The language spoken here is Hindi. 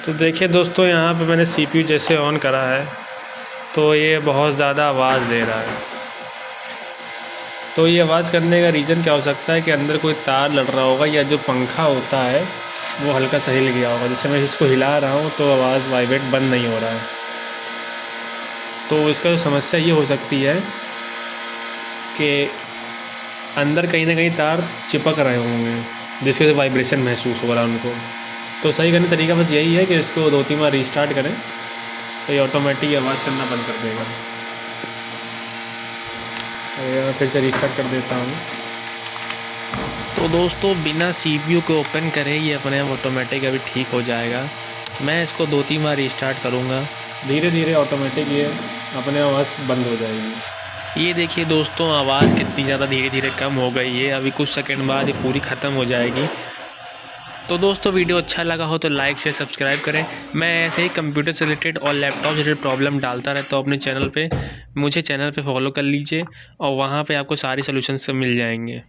तो देखिए दोस्तों, यहाँ पे मैंने CPU जैसे ऑन करा है तो ये बहुत ज़्यादा आवाज़ दे रहा है। तो ये आवाज़ करने का रीज़न क्या हो सकता है कि अंदर कोई तार लड़ रहा होगा या जो पंखा होता है वो हल्का सा हिल गया होगा। जैसे मैं इसको हिला रहा हूँ तो आवाज़ वाइब्रेट बंद नहीं हो रहा है। तो इसका जो समस्या ये हो सकती है कि अंदर कहीं ना कहीं तार चिपक रहे होंगे जिसके वजह से वाइब्रेशन महसूस हो रहा है उनको। तो सही करने का तरीका बस यही है कि इसको 2-3 बार रीस्टार्ट करें तो ये ऑटोमेटिक आवाज़ करना बंद कर देगा। मैं फिर से रीस्टार्ट कर देता हूँ। तो दोस्तों, बिना CPU को ओपन करे ये अपने आप ऑटोमेटिक अभी ठीक हो जाएगा। मैं इसको 2-3 बार रीस्टार्ट करूँगा, धीरे धीरे ऑटोमेटिक ये अपने आवाज़ बंद हो जाएगी। ये देखिए दोस्तों, आवाज़ कितनी ज़्यादा धीरे धीरे कम हो गई है। अभी कुछ सेकंड बाद ये पूरी ख़त्म हो जाएगी। तो दोस्तों, वीडियो अच्छा लगा हो तो लाइक शेयर सब्सक्राइब करें। मैं ऐसे ही कंप्यूटर से रिलेटेड और लैपटॉप से रिलेटेड प्रॉब्लम डालता रहता हूँ अपने चैनल पे। मुझे चैनल पे फॉलो कर लीजिए और वहाँ पे आपको सारे सॉल्यूशंस मिल जाएंगे।